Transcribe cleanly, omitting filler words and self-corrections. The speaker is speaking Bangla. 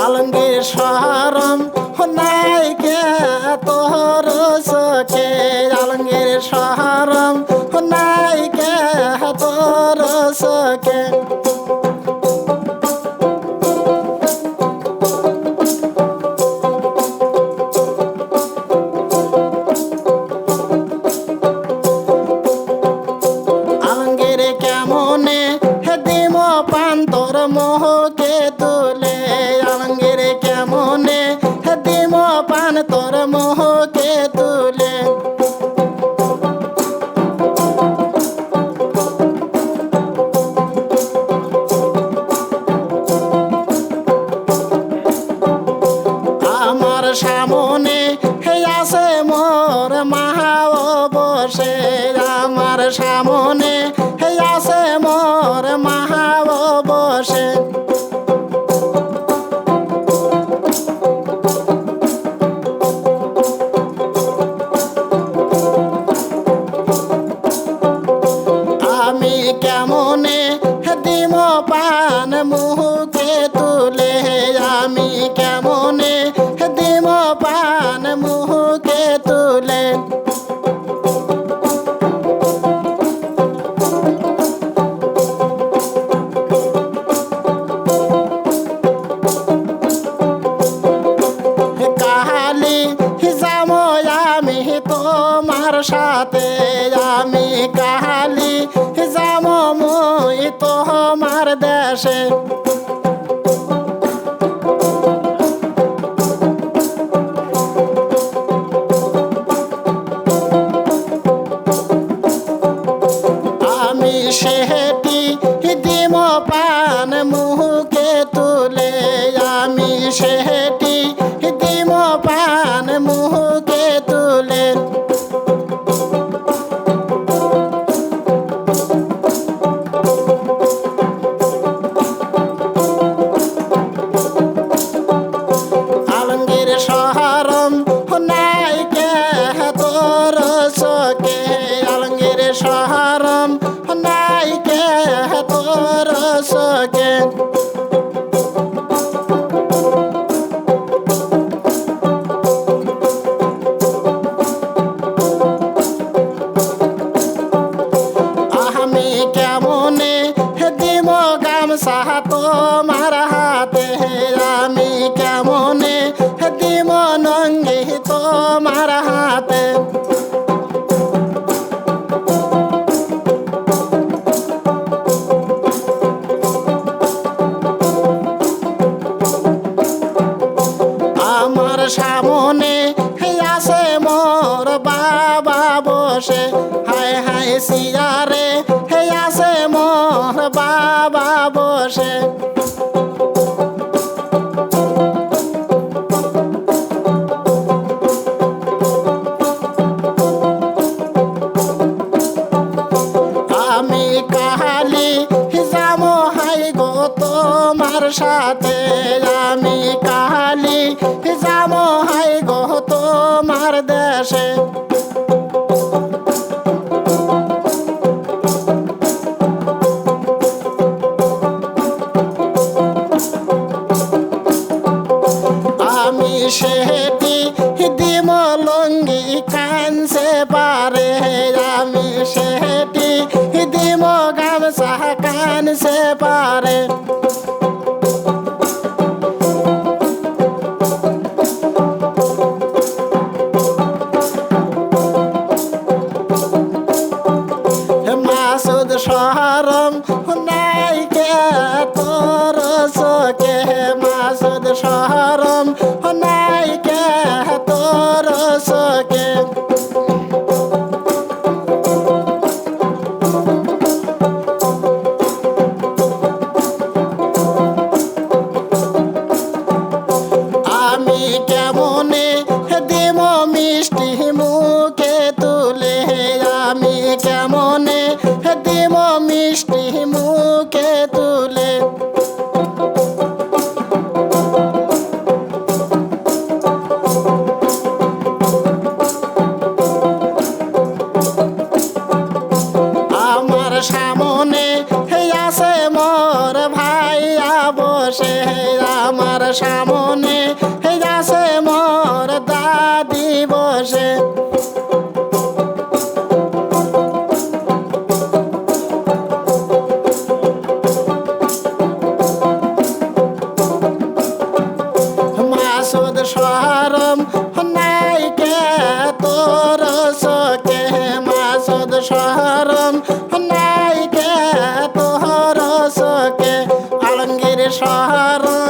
আলমগীর শরম নাই কে তোর সকে, আলমগীর শরম নাই কে তোর সকে। আলমগীর কেমনে দিম পান তোর মোহকে তুলে, আলমগীর কেমনে দিম পান তোর মোহকে তুলে। আমার সামনে আছে মোর মাহাও বসে, আমার সামনে আছে মোর মাহাও বসে। আমি কেমনে দিম পান মুখে তুলে, আমি কেমনে দিম পান মুখে তুলে। কাহালি যাবো আমি তোমার সাথে, আমি কাহালি যাবো মই তোমার দেশে। আমি সেটি দিম পান মুখে তুলে, আমি সেটি দিম পান মুখে তুলে। আলমগীর শরম নাই কে তোর সকে, আলমগীর শরম নাই কে তোর সকে। আমি কেমনে দিম গামছা তোমার হাতে, আমি কেমনে দিম নঙ্গি তোমার হাতে। আমার সামনে আছে মোর বাবা বসে, হায় হায় সিয়ারে আছে মোর বাবা বসে। আমি কাহালি যাবো হাই গো তোমার সাথে, আমি কাহালি যাবো হাই গো তোমার দেশে। আমি সেটি দিম লঙ্গি কানছে পারে, আমি সেটি দিম গামছা কানছে পারে। মাসুদ শরম নাই কে তোর সকে, মাসুদ শরম নাই কে তোর সকে। আমি কেমনে দিম মিষ্টি মুখে তুলে, আমি কেমনে দিম মিষ্টি মুখে তুলে। সামনে আছে মোর ভাইয়া বসে, আমার সামনে আছে মোর দাদি বসে। মাসুদ শরম নাই কে তোর চোখে, মাসুদ শরম নাই কে তোর চোখে, আলমগীর শরম